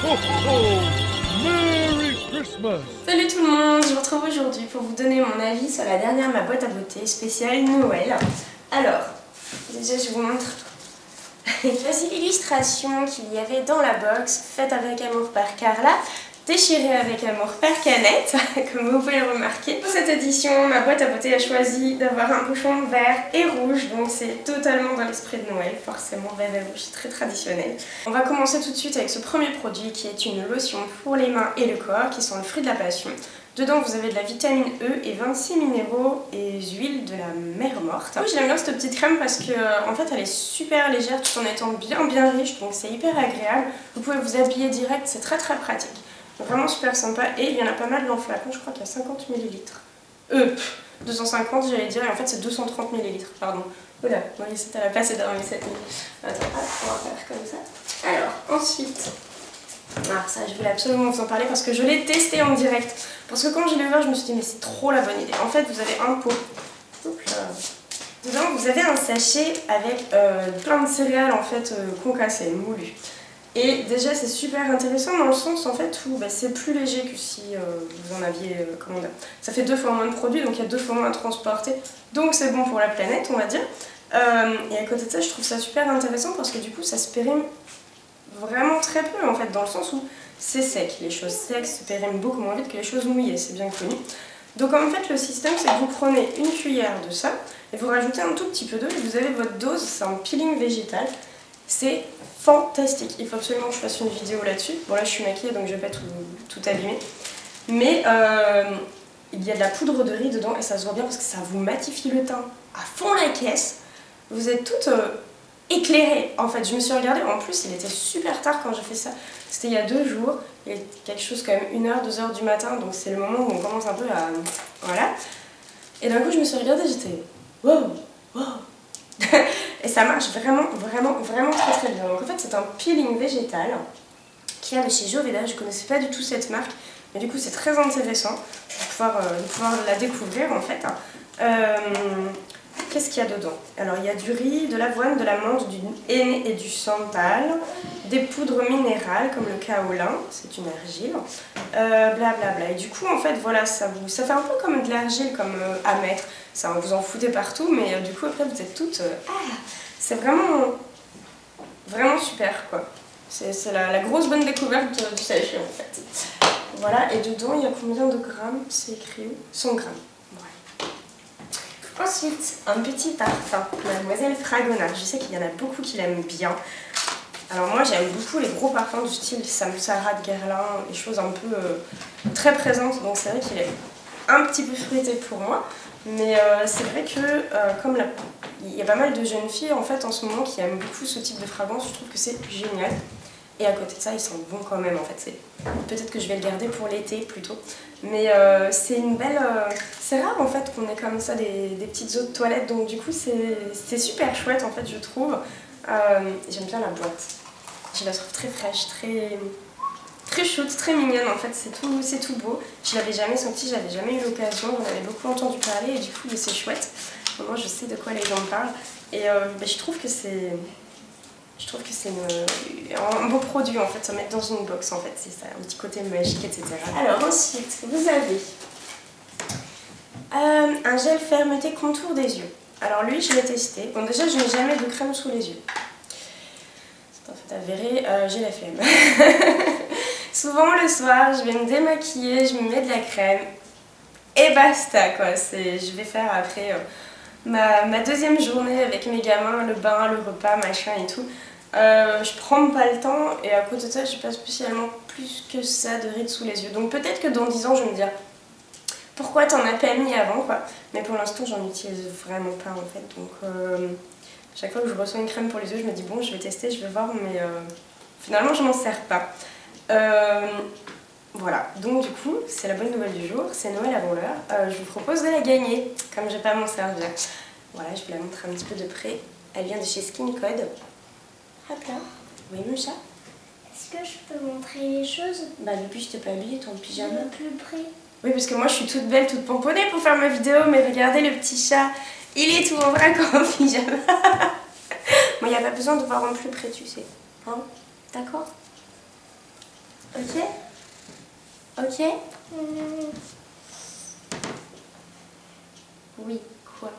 ho, ho! Merry Christmas! Salut tout le monde, je vous retrouve aujourd'hui pour vous donner mon avis sur la dernière ma boîte à beauté spéciale Noël. Alors, déjà je vous montre voici l'illustration qu'il y avait dans la box, faite avec amour par Carla, déchirée avec amour par Canette, comme vous pouvez le remarquer. Pour cette édition, ma boîte à beauté a choisi d'avoir un bouchon vert et rouge, donc c'est totalement dans l'esprit de Noël, forcément vert et rouge, c'est très traditionnel. On va commencer tout de suite avec ce premier produit qui est une lotion pour les mains et le corps, qui sont le fruit de la passion. Dedans vous avez de la vitamine E et 26 minéraux et huiles de la mer morte. Moi j'aime bien cette petite crème parce que en fait elle est super légère tout en étant bien riche, donc c'est hyper agréable. Vous pouvez vous habiller direct, c'est très pratique. Vraiment super sympa et il y en a pas mal dans le flacon, je crois qu'il y a 50 ml. 250 j'allais dire et en fait c'est 230 ml, pardon. Oula, oui c'était à la place dans mes 7 ml. Attends, on va faire comme ça. Alors ensuite... Ah, ça je voulais absolument vous en parler parce que je l'ai testé en direct. Parce que quand je l'ai ouvert je me suis dit mais c'est trop la bonne idée. En fait vous avez un pot. Dedans vous avez un sachet avec plein de céréales en fait concassées, moulues. Et déjà c'est super intéressant dans le sens en fait où c'est plus léger que si vous en aviez commandé. Ça fait 2 fois moins de produits donc il y a 2 fois moins à transporter. Donc c'est bon pour la planète on va dire. Et à côté de ça je trouve ça super intéressant parce que du coup ça se périme vraiment très peu en fait, dans le sens où c'est sec. Les choses secs se périment beaucoup moins vite que les choses mouillées, c'est bien connu. Donc en fait le système c'est que vous prenez une cuillère de ça et vous rajoutez un tout petit peu d'eau et vous avez votre dose, c'est un peeling végétal. C'est fantastique, il faut absolument que je fasse une vidéo là-dessus. Bon là je suis maquillée donc je vais pas tout abîmer. Mais il y a de la poudre de riz dedans et ça se voit bien parce que ça vous matifie le teint à fond la caisse. Vous êtes toutes... éclairée. En fait, je me suis regardée, en plus il était super tard quand j'ai fait ça, c'était il y a 2 jours, il y a quelque chose comme 1h, 2h du matin, donc c'est le moment où on commence un peu à... Voilà. Et d'un coup je me suis regardée, j'étais wow. Et ça marche vraiment très bien. Donc en fait c'est un peeling végétal qui vient de chez Joveda, je connaissais pas du tout cette marque, mais du coup c'est très intéressant de pouvoir la découvrir en fait. Qu'est-ce qu'il y a dedans? Alors il y a du riz, de l'avoine, de la menthe, du henné et du santal, des poudres minérales comme le kaolin, c'est une argile, blablabla. Et du coup en fait voilà, ça fait un peu comme de l'argile comme à mettre, ça vous en foutez partout, mais du coup après vous êtes toutes... c'est vraiment super quoi. C'est la grosse bonne découverte du sachet en fait. Voilà, et dedans il y a combien de grammes? C'est écrit où? 100 grammes. Ensuite, un petit parfum, Mademoiselle Fragonard. Je sais qu'il y en a beaucoup qui l'aiment bien. Alors moi j'aime beaucoup les gros parfums du style Samsara de Guerlain, les choses un peu très présentes. Donc c'est vrai qu'il est un petit peu fruité pour moi. Mais c'est vrai que comme il y a pas mal de jeunes filles en fait en ce moment qui aiment beaucoup ce type de fragrance, je trouve que c'est génial. Et à côté de ça, ils sont bons quand même en fait. Peut-être que je vais le garder pour l'été plutôt. Mais c'est une belle... c'est rare en fait qu'on ait comme ça des petites eaux de toilette. Donc du coup c'est super chouette en fait je trouve. J'aime bien la boîte. Je la trouve très fraîche, très chaude, très mignonne en fait. C'est tout beau. Je l'avais jamais senti, j'avais jamais eu l'occasion. On avait beaucoup entendu parler et du coup c'est chouette. Moi je sais de quoi les gens parlent. Et je trouve que c'est... un beau produit en fait, à mettre dans une box en fait, c'est ça, un petit côté magique, etc. Alors ensuite, vous avez un gel fermeté contour des yeux. Alors lui, je l'ai testé. Bon déjà, je n'ai jamais de crème sous les yeux. C'est en fait avéré, j'ai la flemme. Souvent le soir, je vais me démaquiller, je me mets de la crème et basta quoi. Je vais faire après... ma deuxième journée avec mes gamins, le bain, le repas, machin et tout, je prends pas le temps et à côté de ça, j'ai pas spécialement plus que ça de rides sous les yeux. Donc peut-être que dans 10 ans, je vais me dire pourquoi t'en as pas mis avant quoi. Mais pour l'instant, j'en utilise vraiment pas en fait. Donc chaque fois que je reçois une crème pour les yeux, je me dis bon, je vais tester, je vais voir, mais finalement, je m'en sers pas. Voilà, donc du coup, c'est la bonne nouvelle du jour, c'est Noël avant l'heure. Je vous propose de la gagner, comme je vais pas m'en servir. Voilà, je vous la montre un petit peu de près. Elle vient de chez Skin Code. Hop là. Oui, mon chat? Est-ce que je peux montrer les choses? Bah, depuis, je t'ai pas habillée, ton pyjama. De plus près. Oui, parce que moi, je suis toute belle, toute pomponnée pour faire ma vidéo, mais regardez le petit chat, il est tout en vrac en pyjama. Moi, il n'y a pas besoin de voir en plus près, tu sais. Hein? D'accord? Ok? Ok? Oui, quoi?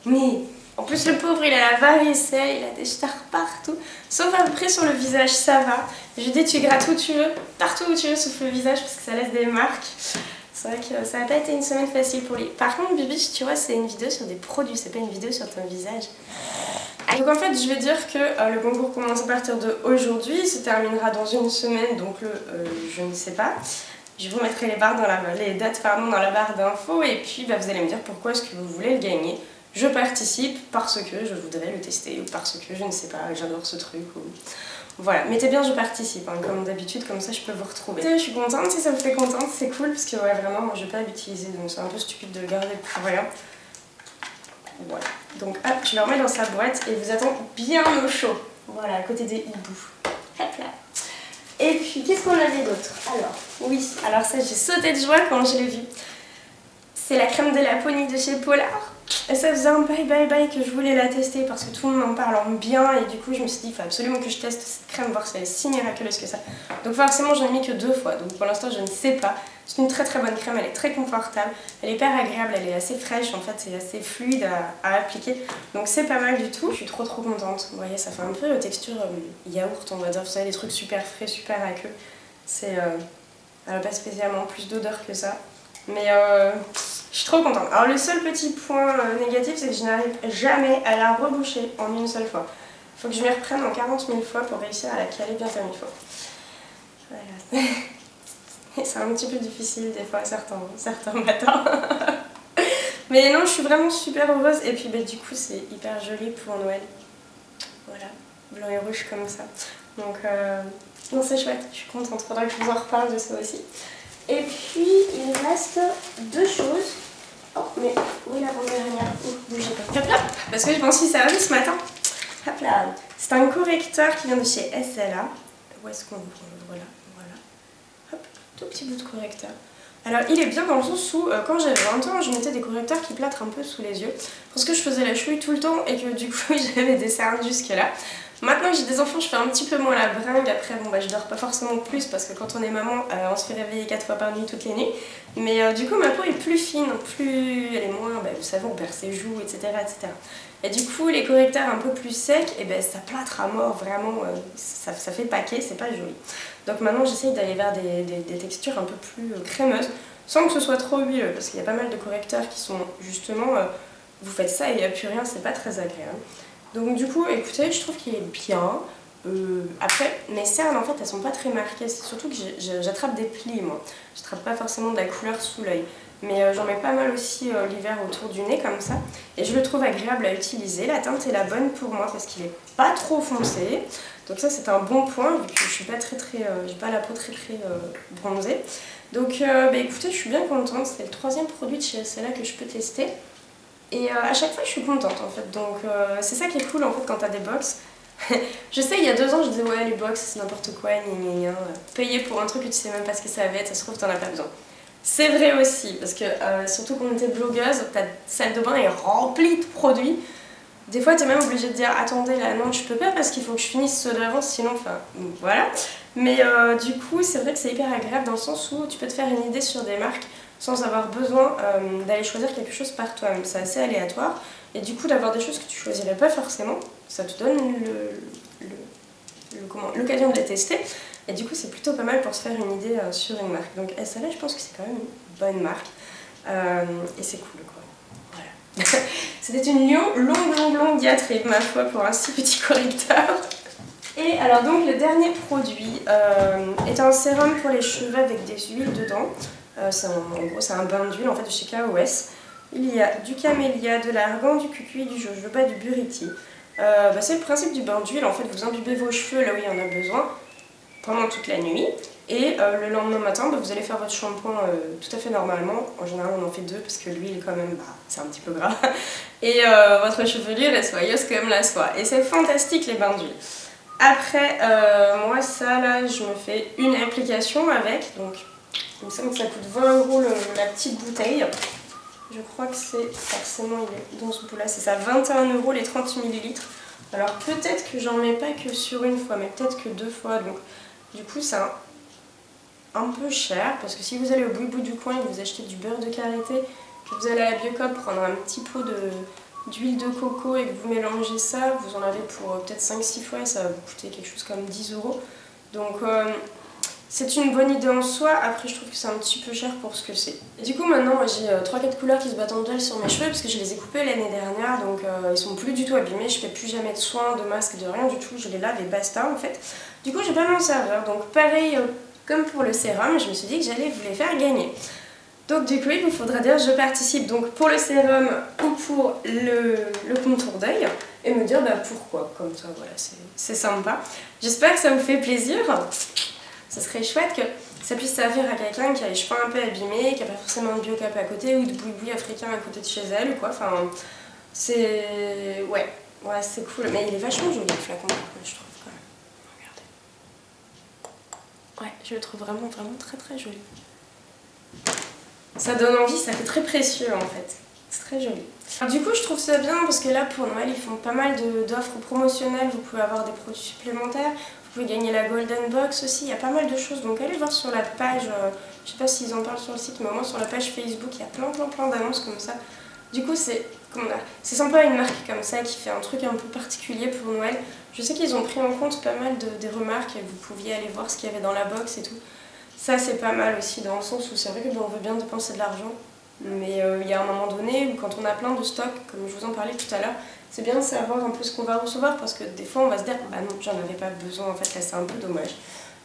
Mais en plus le pauvre il a la varicelle, il a des stars partout. Sauf à peu près sur le visage ça va. Je dis tu grattes où tu veux, partout où tu veux sauf le visage parce que ça laisse des marques. C'est vrai que ça n'a pas été une semaine facile pour lui. Par contre Bibiche tu vois c'est une vidéo sur des produits, c'est pas une vidéo sur ton visage. Donc en fait je vais dire que le concours commence à partir de aujourd'hui, se terminera dans une semaine donc je ne sais pas. Je vous mettrai les dates dans la barre d'infos et puis vous allez me dire pourquoi est-ce que vous voulez le gagner. Je participe parce que je voudrais le tester ou parce que je ne sais pas, j'adore ce truc. Ou... Voilà, mettez bien je participe, hein, comme d'habitude, comme ça je peux vous retrouver. Je suis contente, si ça vous fait contente, c'est cool parce que ouais, vraiment moi je vais pas l'utiliser donc c'est un peu stupide de le garder pour rien. Voilà, donc hop, je le remets dans sa boîte et vous attend bien au chaud. Voilà, à côté des hiboux. Hop là. Et puis, qu'est-ce qu'on avait d'autre? Alors, oui, alors ça, j'ai sauté de joie quand je l'ai vu. C'est la crème de Laponie de chez Polar. Et ça faisait un bye que je voulais la tester parce que tout le monde en parle en bien. Et du coup, je me suis dit, il faut absolument que je teste cette crème, voir si elle est si miraculeuse que ça. Donc forcément, j'en ai mis que 2 fois. Donc pour l'instant, je ne sais pas. C'est une très bonne crème, elle est très confortable. Elle est hyper agréable, elle est assez fraîche. En fait, c'est assez fluide à appliquer. Donc c'est pas mal du tout. Je suis trop contente. Vous voyez, ça fait un peu texture yaourt, on va dire. Vous savez, des trucs super frais, super aqueux. C'est... elle n'a pas spécialement plus d'odeur que ça. Mais je suis trop contente. Alors le seul petit point négatif, c'est que je n'arrive jamais à la reboucher en une seule fois. Il faut que je m'y reprenne en 40 000 fois pour réussir à la caler bien comme il faut. Voilà. C'est un petit peu difficile des fois certains matins. Mais non, je suis vraiment super heureuse. Et puis du coup, c'est hyper joli pour Noël. Voilà, blanc et rouge comme ça. Donc non, c'est chouette, je suis contente. Faudra que je vous en reparle de ça aussi. Et puis, il reste 2 choses. Oh, mais où est la dernière? Oh, bougez pas. Hop là, parce que je m'en suis servie ce matin. Hop là. C'est un correcteur qui vient de chez SLA. Où est-ce qu'on voit? Voilà. Hop, tout petit bout de correcteur. Alors, il est bien dans le sens où, quand j'avais 20 ans, je mettais des correcteurs qui plâtrent un peu sous les yeux. Parce que je faisais la chouille tout le temps et que du coup, j'avais des cernes jusque-là. Maintenant que j'ai des enfants, je fais un petit peu moins la bringue. Après, bon, je dors pas forcément plus parce que quand on est maman, on se fait réveiller 4 fois par nuit toutes les nuits. Mais du coup, ma peau est plus fine, elle est moins, vous savez, on perd ses joues, etc., etc. Et du coup, les correcteurs un peu plus secs, ça plâtre à mort, vraiment, ça fait paquet, c'est pas joli. Donc maintenant, j'essaye d'aller vers des textures un peu plus crémeuses, sans que ce soit trop huileux, parce qu'il y a pas mal de correcteurs qui sont justement, vous faites ça et il n'y a plus rien, c'est pas très agréable. Donc du coup, écoutez, je trouve qu'il est bien. Après, mes cernes, en fait, elles sont pas très marquées. C'est surtout que j'attrape des plis, moi. J'attrape pas forcément de la couleur sous l'œil. Mais j'en mets pas mal aussi l'hiver autour du nez, comme ça. Et je le trouve agréable à utiliser. La teinte est la bonne pour moi, parce qu'il est pas trop foncé. Donc ça, c'est un bon point, vu que je suis pas j'ai pas la peau très bronzée. Donc écoutez, je suis bien contente. C'est le 3e produit de chez SLA que je peux tester. Et à chaque fois je suis contente en fait, donc c'est ça qui est cool en fait quand t'as des box. Je sais, il y a 2 ans je disais ouais les box c'est n'importe quoi, payer pour un truc que tu sais même pas ce que ça va être, ça se trouve t'en as pas besoin. C'est vrai aussi, parce que surtout quand on était blogueuse, ta salle de bain est remplie de produits. Des fois t'es même obligée de dire attendez là non je peux pas parce qu'il faut que je finisse ceux d'avant sinon voilà. Mais du coup c'est vrai que c'est hyper agréable dans le sens où tu peux te faire une idée sur des marques sans avoir besoin d'aller choisir quelque chose par toi-même. C'est assez aléatoire et du coup d'avoir des choses que tu choisirais pas forcément, ça te donne l'occasion de les tester et du coup c'est plutôt pas mal pour se faire une idée sur une marque. Donc SLA je pense que c'est quand même une bonne marque et c'est cool quoi. Voilà. C'était une longue diatribe ma foi pour un si petit correcteur. Et alors donc le dernier produit est un sérum pour les cheveux avec des huiles dedans. En gros c'est un bain d'huile en fait de chez KOS. Il y a du camélia, de l'argan, du cucuy, du jojoba, du buriti. C'est le principe du bain d'huile, en fait vous imbibez vos cheveux là où il y en a besoin pendant toute la nuit et le lendemain matin vous allez faire votre shampoing tout à fait normalement. En général on en fait 2 parce que l'huile quand même c'est un petit peu gras et votre chevelure est soyeuse comme la soie et c'est fantastique les bains d'huile. Après moi ça là je me fais une application avec, donc il me semble que ça coûte 20 € la petite bouteille. Je crois que c'est forcément, il est dans ce bout-là, c'est ça, 21 € les 30 ml. Alors peut-être que j'en mets pas que sur une fois, mais peut-être que 2 fois. Donc du coup c'est un un peu cher parce que si vous allez au bout du coin et que vous achetez du beurre de karité, que vous allez à la Biocoop prendre un petit pot d'huile de coco et que vous mélangez ça, vous en avez pour peut-être 5-6 fois et ça va vous coûter quelque chose comme 10 €. Donc c'est une bonne idée en soi, après je trouve que c'est un petit peu cher pour ce que c'est. Et du coup maintenant moi j'ai 3-4 couleurs qui se battent en duel sur mes cheveux parce que je les ai coupés l'année dernière, donc ils sont plus du tout abîmés, je fais plus jamais de soins, de masques, de rien du tout, je les lave et basta en fait. Du coup je vais pas m'en servir, donc pareil comme pour le sérum, je me suis dit que j'allais vous les faire gagner. Donc du coup il vous faudra dire je participe donc pour le sérum ou pour le contour d'œil et me dire pourquoi, comme ça voilà c'est sympa. J'espère que ça vous fait plaisir. Ce serait chouette que ça puisse servir à quelqu'un qui a les cheveux un peu abîmés, qui n'a pas forcément de Biocop à côté ou de boui-boui africain à côté de chez elle ou quoi. Enfin, c'est... Ouais, c'est cool. Mais il est vachement joli le flacon, je trouve quand même. Regardez. Ouais, je le trouve vraiment très très joli. Ça donne envie, ça fait très précieux en fait. C'est très joli. Alors, du coup, je trouve ça bien parce que là, pour Noël, ils font pas mal d'offres promotionnelles. Vous pouvez avoir des produits supplémentaires. Vous pouvez gagner la Golden Box aussi. Il y a pas mal de choses. Donc, allez voir sur la page. Je sais pas s'ils en parlent sur le site, mais au moins sur la page Facebook, il y a plein d'annonces comme ça. Du coup, c'est sympa une marque comme ça qui fait un truc un peu particulier pour Noël. Je sais qu'ils ont pris en compte pas mal des remarques et vous pouviez aller voir ce qu'il y avait dans la box et tout. Ça, c'est pas mal aussi dans le sens où c'est vrai qu'on veut bien dépenser de l'argent. Mais il y a un moment donné où quand on a plein de stocks, comme je vous en parlais tout à l'heure, c'est bien de savoir un peu ce qu'on va recevoir parce que des fois on va se dire bah non, j'en avais pas besoin, en fait là c'est un peu dommage.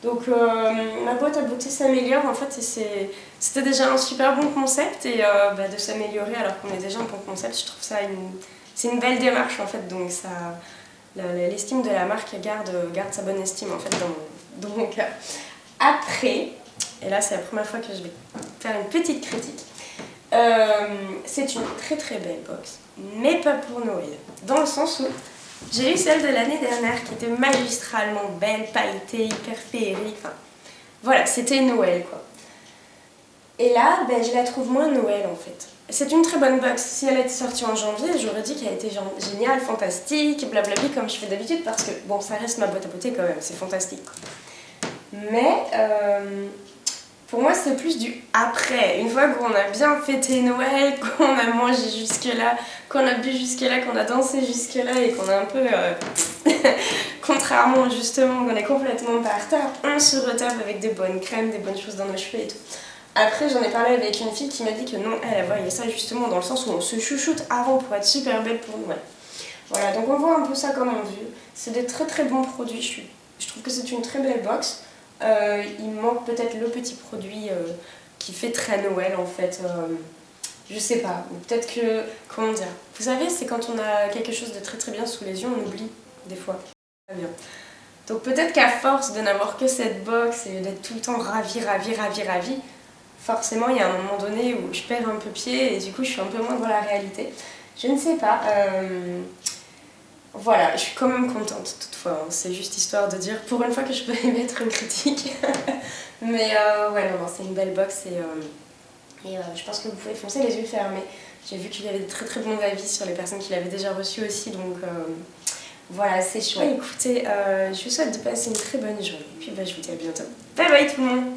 Donc ma boîte à beauté s'améliore en fait et c'était déjà un super bon concept et de s'améliorer alors qu'on est déjà un bon concept, je trouve ça c'est une belle démarche en fait, donc ça l'estime de la marque garde sa bonne estime en fait dans mon cas. Après, et là c'est la première fois que je vais faire une petite critique. C'est une très très belle box, mais pas pour Noël. Dans le sens où j'ai eu celle de l'année dernière qui était magistralement belle, pailletée, hyper féerique. Enfin, voilà, c'était Noël quoi. Et là, je la trouve moins Noël en fait. C'est une très bonne box. Si elle était sortie en janvier, j'aurais dit qu'elle était géniale, fantastique, blablabla comme je fais d'habitude parce que bon, ça reste ma boîte à beauté quand même, c'est fantastique quoi. Mais pour moi, c'est plus du après. Une fois qu'on a bien fêté Noël, qu'on a mangé jusque-là, qu'on a bu jusque-là, qu'on a dansé jusque-là et qu'on a un peu, contrairement justement, qu'on est complètement par terre, on se retape avec des bonnes crèmes, des bonnes choses dans nos cheveux et tout. Après, j'en ai parlé avec une fille qui m'a dit que non, elle voyait ça justement dans le sens où on se chouchoute avant pour être super belle pour Noël. Voilà, donc on voit un peu ça comme on veut. C'est des très très bons produits. Je trouve que c'est une très belle box. Il manque peut-être le petit produit qui fait très Noël en fait, je sais pas, peut-être que, comment dire, vous savez c'est quand on a quelque chose de très très bien sous les yeux on oublie des fois, très bien. Donc peut-être qu'à force de n'avoir que cette box et d'être tout le temps ravie, forcément il y a un moment donné où je perds un peu pied et du coup je suis un peu moins dans la réalité, je ne sais pas. Voilà, je suis quand même contente toutefois, hein. C'est juste histoire de dire pour une fois que je peux émettre une critique. Mais ouais, non, c'est une belle box et je pense que vous pouvez foncer les yeux fermés. J'ai vu qu'il y avait de très très bons avis sur les personnes qui l'avaient déjà reçu aussi, donc voilà, c'est chouette. Écoutez, je vous souhaite de passer une très bonne journée et puis je vous dis à bientôt. Bye bye tout le monde.